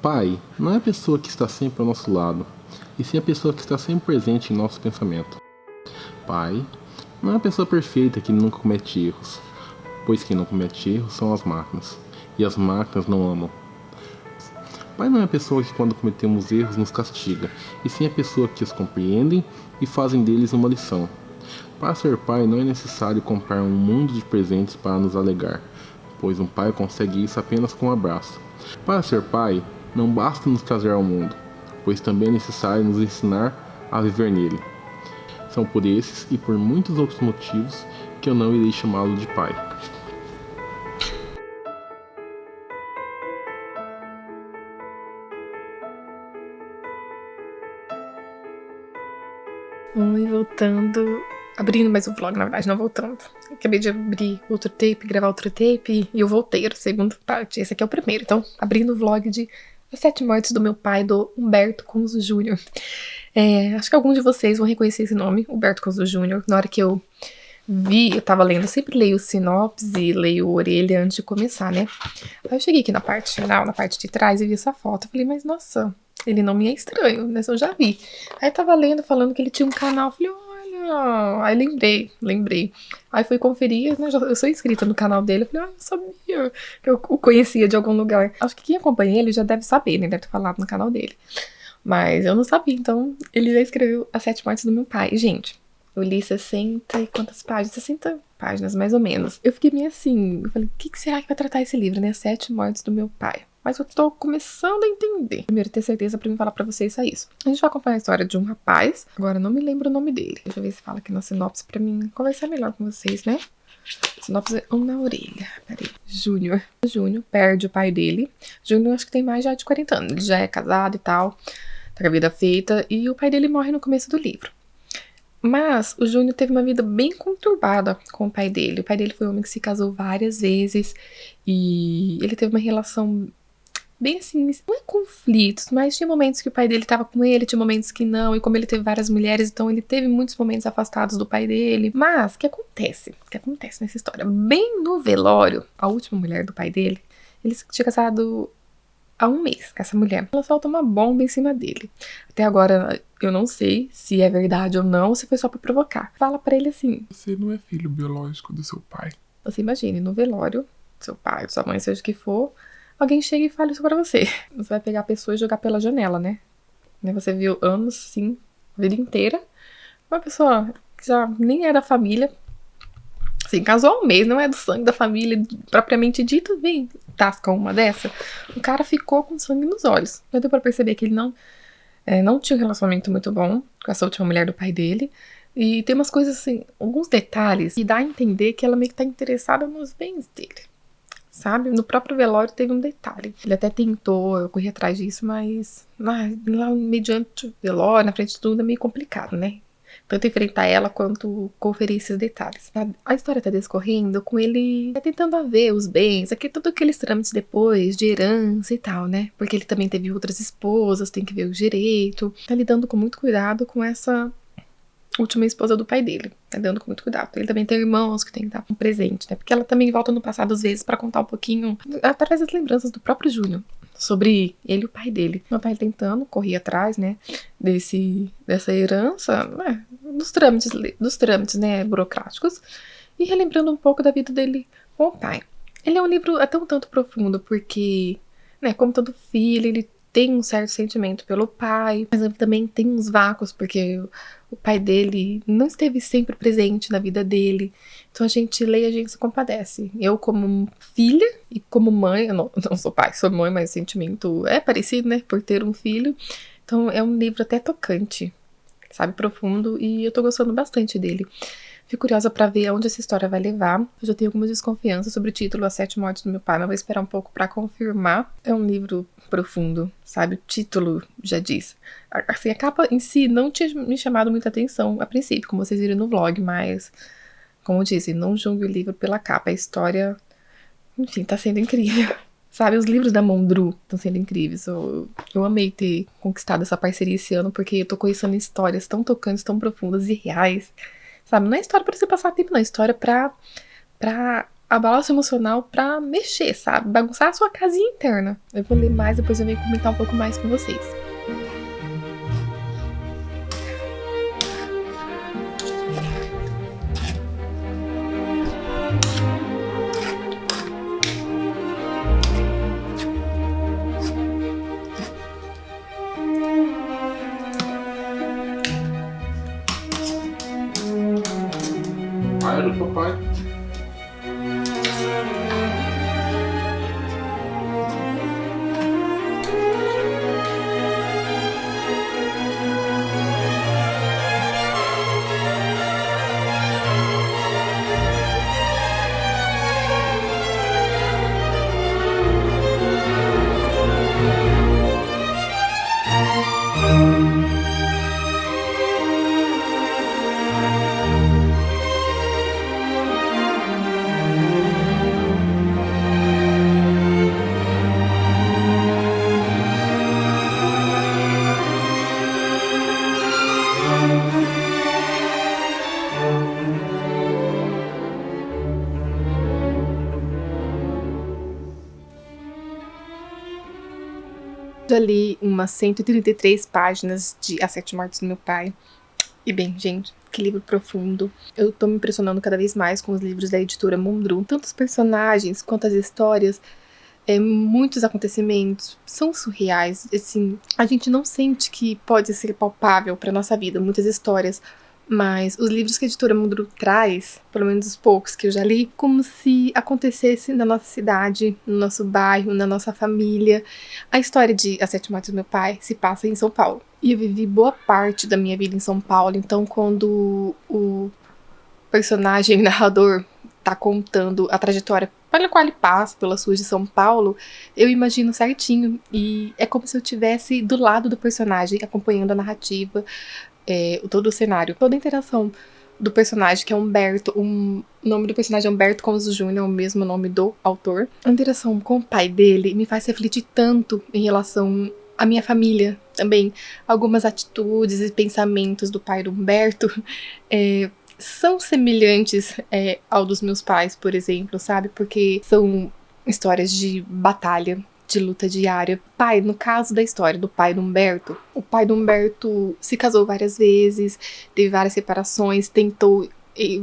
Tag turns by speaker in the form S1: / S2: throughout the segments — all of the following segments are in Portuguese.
S1: Pai não é a pessoa que está sempre ao nosso lado, e sim a pessoa que está sempre presente em nosso pensamento. Pai não é a pessoa perfeita que nunca comete erros, pois quem não comete erros são as máquinas, e as máquinas não amam. Pai não é a pessoa que quando cometemos erros nos castiga, e sim a pessoa que os compreendem e fazem deles uma lição. Para ser pai não é necessário comprar um mundo de presentes para nos alegar, pois um pai consegue isso apenas com um abraço. Para ser pai, não basta nos trazer ao mundo, pois também é necessário nos ensinar a viver nele. São por esses e por muitos outros motivos que eu não irei chamá-lo de pai.
S2: Oi, voltando. Abrindo mais um vlog, na verdade, não voltando. Acabei de abrir outro tape, gravar outro tape, e eu voltei a segunda parte. Esse aqui é o primeiro, então, abrindo o vlog de As 7 Mortes do Meu Pai, do Humberto Conzo Júnior. Acho que alguns de vocês vão reconhecer esse nome, Humberto Conzo Júnior. Na hora que eu vi, eu tava lendo, eu sempre leio sinopse, leio orelha antes de começar, né? Aí eu cheguei aqui na parte final, na parte de trás, e vi essa foto. Eu falei, mas nossa, ele não me é estranho, né? Eu já vi. Aí eu tava lendo, falando que ele tinha um canal. Eu falei, olha. Aí lembrei. Aí fui conferir, né? Eu sou inscrita no canal dele. Eu falei, eu sabia que eu o conhecia de algum lugar. Acho que quem acompanha ele já deve saber, né? Deve ter falado no canal dele. Mas eu não sabia, então ele já escreveu As 7 Mortes do Meu Pai. Gente, eu li 60 e quantas páginas? 60 páginas, mais ou menos. Eu fiquei meio assim, eu falei, o que será que vai tratar esse livro, né? As 7 Mortes do Meu Pai. Mas eu tô começando a entender. Primeiro, ter certeza pra mim falar pra vocês só isso. A gente vai acompanhar a história de um rapaz. Agora, eu não me lembro o nome dele. Deixa eu ver se fala aqui na sinopse pra mim conversar melhor com vocês, né? Sinopse ou na orelha. Peraí. Júnior perde o pai dele. Júnior acho que tem mais já de 40 anos. Ele já é casado e tal. Tá com a vida feita. E o pai dele morre no começo do livro. Mas o Júnior teve uma vida bem conturbada com o pai dele. O pai dele foi um homem que se casou várias vezes. E ele teve uma relação bem assim, não é conflitos, mas tinha momentos que o pai dele tava com ele, tinha momentos que não, e como ele teve várias mulheres, então ele teve muitos momentos afastados do pai dele. Mas, o que acontece nessa história? Bem no velório, a última mulher do pai dele, ele tinha casado há um mês com essa mulher. Ela solta uma bomba em cima dele. Até agora, eu não sei se é verdade ou não, ou se foi só pra provocar. Fala pra ele assim:
S3: você não é filho biológico do seu pai.
S2: Você imagine, no velório, seu pai, sua mãe, seja o que for, alguém chega e fala isso pra você. Você vai pegar a pessoa e jogar pela janela, né? Você viu anos, sim, a vida inteira. Uma pessoa que já nem é da família, assim, casou há um mês, não é do sangue da família propriamente dito, vem, tasca uma dessa. O cara ficou com sangue nos olhos. Já deu pra perceber que ele não tinha um relacionamento muito bom com essa última mulher do pai dele. E tem umas coisas assim, alguns detalhes que dá a entender que ela meio que tá interessada nos bens dele. Sabe? No próprio velório teve um detalhe. Ele até tentou, eu corri atrás disso, mas lá mediante o velório, na frente de tudo, é meio complicado, né? Tanto enfrentar ela quanto conferir esses detalhes. A história tá discorrendo com ele tentando haver os bens, aqui todos aqueles trâmites depois, de herança e tal, né? Porque ele também teve outras esposas, tem que ver o direito. Tá lidando com muito cuidado com essa última esposa do pai dele, tá dando com muito cuidado. Ele também tem irmãos que tem que estar presente, né? Porque ela também volta no passado às vezes pra contar um pouquinho, através das lembranças do próprio Júnior, sobre ele e o pai dele. Então tá ele tentando correr atrás, né, dessa herança, dos trâmites, né, burocráticos, e relembrando um pouco da vida dele com o pai. Ele é um livro até um tanto profundo, porque, né, como todo filho, ele tem um certo sentimento pelo pai, mas ele também tem uns vácuos, porque o pai dele não esteve sempre presente na vida dele. Então a gente lê e a gente se compadece. Eu como filha e como mãe, eu não sou pai, sou mãe, mas o sentimento é parecido, né, por ter um filho. Então é um livro até tocante, sabe, profundo, e eu tô gostando bastante dele. Fico curiosa pra ver aonde essa história vai levar. Eu já tenho algumas desconfianças sobre o título As 7 Mortes do Meu Pai, mas vou esperar um pouco pra confirmar. É um livro profundo, sabe? O título já diz. Assim, a capa em si não tinha me chamado muita atenção a princípio, como vocês viram no vlog, mas, como eu disse, não julgue o livro pela capa. A história, enfim, tá sendo incrível. Sabe, os livros da Mondru estão sendo incríveis. Eu amei ter conquistado essa parceria esse ano, porque eu tô conhecendo histórias tão tocantes, tão profundas e reais. Sabe, não é história pra você passar tempo, não. É história pra abalar seu emocional pra mexer, sabe? Bagunçar a sua casinha interna. Eu vou ler mais, depois eu venho comentar um pouco mais com vocês.
S1: Pai do papai.
S2: Já li umas 133 páginas de As Sete Mortes do Meu Pai. E bem, gente, que livro profundo. Eu tô me impressionando cada vez mais com os livros da editora Mondru. Tanto os personagens quanto as histórias, muitos acontecimentos são surreais. Assim, a gente não sente que pode ser palpável pra nossa vida, muitas histórias. Mas os livros que a editora Mondru traz, pelo menos os poucos que eu já li, como se acontecesse na nossa cidade, no nosso bairro, na nossa família. A história de As Sete Mortes do Meu Pai se passa em São Paulo. E eu vivi boa parte da minha vida em São Paulo, então quando o personagem narrador tá contando a trajetória pela qual ele passa, pelas ruas de São Paulo, eu imagino certinho. E é como se eu estivesse do lado do personagem, acompanhando a narrativa, todo o cenário, toda a interação do personagem, que é Humberto. O nome do personagem é Humberto Conzo Júnior, é o mesmo nome do autor. A interação com o pai dele me faz refletir tanto em relação à minha família também. Algumas atitudes e pensamentos do pai do Humberto são semelhantes ao dos meus pais, por exemplo, sabe? Porque são histórias de batalha, de luta diária. Pai, no caso da história do pai do Humberto, o pai do Humberto se casou várias vezes, teve várias separações, tentou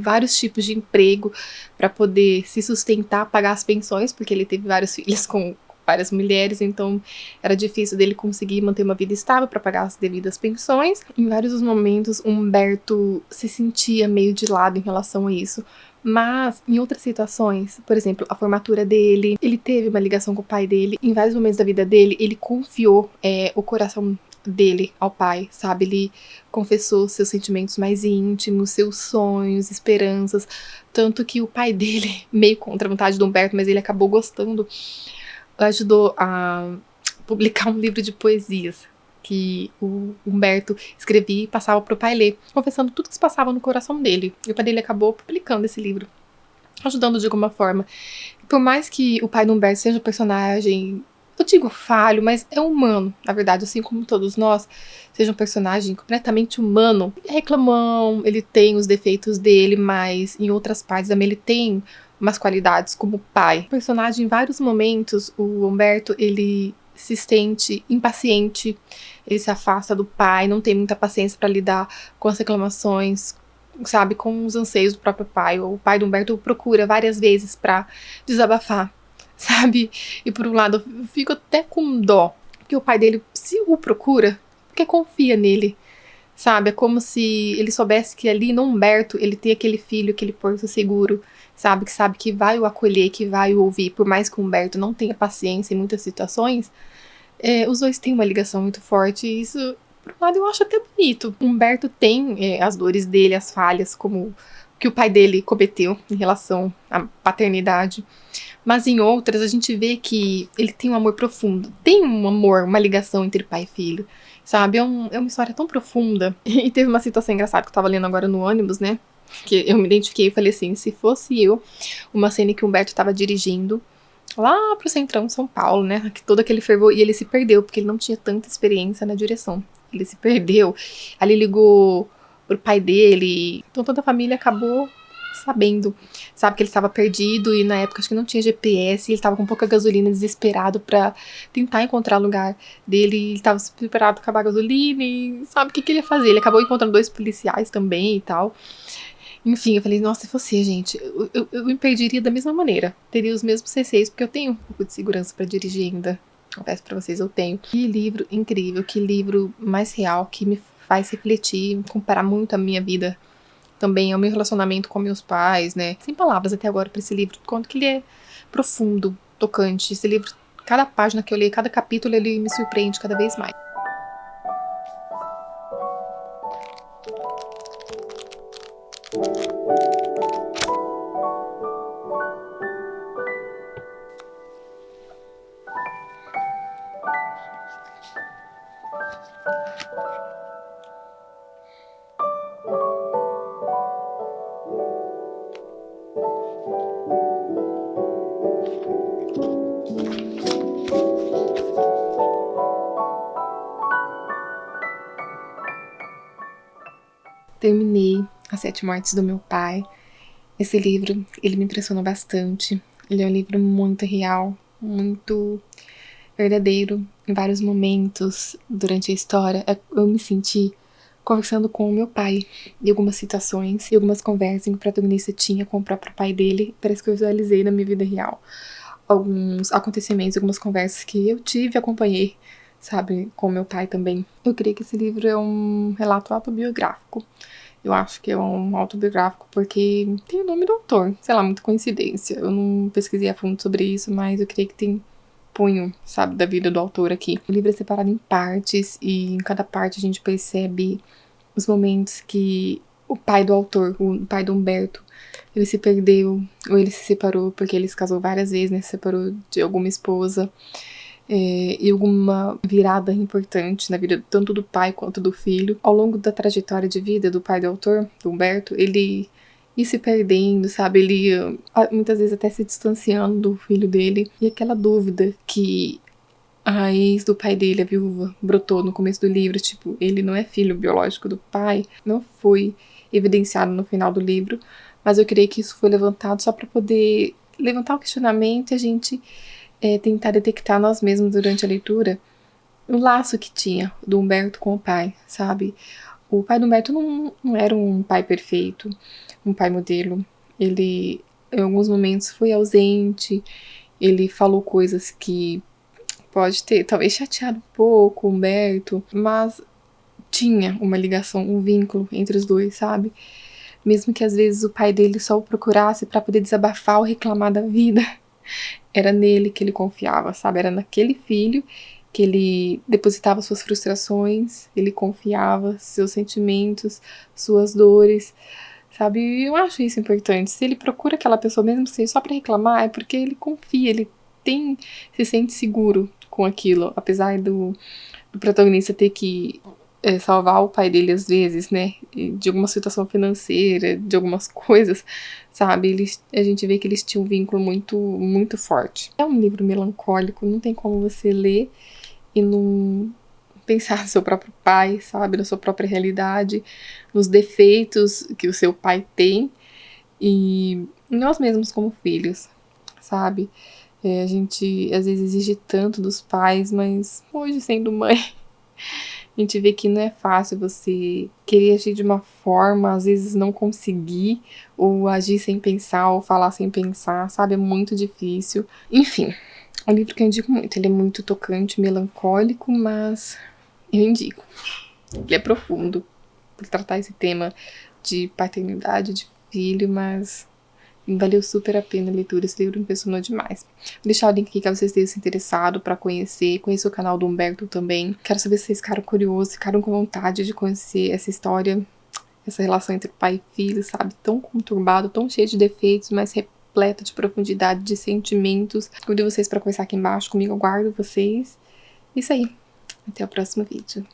S2: vários tipos de emprego para poder se sustentar, pagar as pensões, porque ele teve vários filhos com várias mulheres, então era difícil dele conseguir manter uma vida estável para pagar as devidas pensões. Em vários momentos, Humberto se sentia meio de lado em relação a isso. Mas, em outras situações, por exemplo, a formatura dele, ele teve uma ligação com o pai dele. Em vários momentos da vida dele, ele confiou o coração dele ao pai, sabe? Ele confessou seus sentimentos mais íntimos, seus sonhos, esperanças. Tanto que o pai dele, meio contra a vontade do Humberto, mas ele acabou gostando, ajudou a publicar um livro de poesias que o Humberto escrevia e passava pro pai ler, confessando tudo que se passava no coração dele. E o pai dele acabou publicando esse livro, ajudando de alguma forma. Por mais que o pai do Humberto seja um personagem, eu digo falho, mas é humano, na verdade, assim como todos nós, seja um personagem completamente humano. É reclamão, ele tem os defeitos dele, mas em outras partes também ele tem umas qualidades como pai. O personagem, em vários momentos, o Humberto, ele se sente impaciente, ele se afasta do pai, não tem muita paciência para lidar com as reclamações, sabe, com os anseios do próprio pai. O pai do Humberto procura várias vezes para desabafar, sabe? E por um lado eu fico até com dó, porque o pai dele, se o procura, porque confia nele, sabe? É como se ele soubesse que ali no Humberto ele tem aquele filho, aquele porto seguro, sabe que vai o acolher, que vai o ouvir. Por mais que o Humberto não tenha paciência em muitas situações, os dois têm uma ligação muito forte, e isso, por um lado, eu acho até bonito. Humberto tem as dores dele, as falhas, como que o pai dele cometeu em relação à paternidade, mas em outras a gente vê que ele tem um amor profundo, tem um amor, uma ligação entre pai e filho, sabe? É uma história tão profunda. E teve uma situação engraçada que eu tava lendo agora no ônibus, né? Que eu me identifiquei e falei assim, se fosse eu, uma cena que o Humberto tava dirigindo lá pro centrão de São Paulo, né, todo aquele fervor, e ele se perdeu, porque ele não tinha tanta experiência na direção, ele se perdeu, ali ligou pro pai dele, então toda a família acabou sabendo, sabe, que ele estava perdido e na época acho que não tinha GPS, ele estava com pouca gasolina, desesperado pra tentar encontrar o lugar dele, ele estava desesperado pra acabar a gasolina e sabe o que ele ia fazer. Ele acabou encontrando 2 policiais também e tal. Enfim, eu falei, nossa, se fosse, gente, eu me perderia da mesma maneira. Teria os mesmos receios, porque eu tenho um pouco de segurança pra dirigir ainda. Confesso pra vocês, eu tenho. Que livro incrível, que livro mais real, que me faz refletir, comparar muito a minha vida também, ao meu relacionamento com meus pais, né? Sem palavras até agora pra esse livro, quanto que ele é profundo, tocante. Esse livro, cada página que eu leio, cada capítulo, ele me surpreende cada vez mais. Terminei As 7 Mortes do Meu Pai. Esse livro, ele me impressionou bastante. Ele é um livro muito real, muito verdadeiro. Em vários momentos durante a história, eu me senti conversando com o meu pai. Em algumas situações e algumas conversas que o protagonista tinha com o próprio pai dele, parece que eu visualizei na minha vida real. Alguns acontecimentos, algumas conversas que eu tive e acompanhei, sabe, com o meu pai também. Eu creio que esse livro é um relato autobiográfico. Eu acho que é um autobiográfico porque tem o nome do autor. Sei lá, muita coincidência. Eu não pesquisei a fundo sobre isso, mas eu creio que tem punho, sabe, da vida do autor aqui. O livro é separado em partes e em cada parte a gente percebe os momentos que o pai do autor, o pai do Humberto, ele se perdeu ou ele se separou, porque ele se casou várias vezes, né? Se separou de alguma esposa. E alguma virada importante na vida tanto do pai quanto do filho. Ao longo da trajetória de vida do pai do autor, do Humberto, ele ia se perdendo, sabe? Ele ia muitas vezes até se distanciando do filho dele. E aquela dúvida que a ex do pai dele, a viúva, brotou no começo do livro, tipo, ele não é filho biológico do pai, não foi evidenciado no final do livro, mas eu creio que isso foi levantado só para poder levantar o questionamento e a gente tentar detectar nós mesmos durante a leitura o laço que tinha do Humberto com o pai, sabe? O pai do Humberto não era um pai perfeito, um pai modelo. Ele, em alguns momentos, foi ausente, ele falou coisas que pode ter, talvez, chateado um pouco o Humberto, mas tinha uma ligação, um vínculo entre os dois, sabe? Mesmo que às vezes o pai dele só o procurasse para poder desabafar ou reclamar da vida, era nele que ele confiava, sabe? Era naquele filho que ele depositava suas frustrações, ele confiava seus sentimentos, suas dores, sabe? E eu acho isso importante. Se ele procura aquela pessoa, mesmo que seja só pra reclamar, é porque ele confia, ele se sente seguro com aquilo, apesar do protagonista ter que salvar o pai dele às vezes, né, de alguma situação financeira, de algumas coisas, sabe, a gente vê que eles tinham um vínculo muito, muito forte. É um livro melancólico, não tem como você ler e não pensar no seu próprio pai, sabe, na sua própria realidade, nos defeitos que o seu pai tem e nós mesmos como filhos, sabe. A gente às vezes exige tanto dos pais, mas hoje sendo mãe, a gente vê que não é fácil você querer agir de uma forma, às vezes não conseguir, ou agir sem pensar, ou falar sem pensar, sabe? É muito difícil. Enfim, é um livro que eu indico muito. Ele é muito tocante, melancólico, mas eu indico. Ele é profundo por tratar esse tema de paternidade, de filho, mas valeu super a pena a leitura, esse livro me impressionou demais. Vou deixar o link aqui caso vocês tenham se interessado pra conhecer o canal do Humberto também. Quero saber se vocês ficaram curiosos, ficaram com vontade de conhecer essa história, essa relação entre pai e filho, sabe? Tão conturbado, tão cheio de defeitos, mas repleto de profundidade, de sentimentos. Convido vocês pra conversar aqui embaixo comigo, eu guardo vocês. Isso aí, até o próximo vídeo.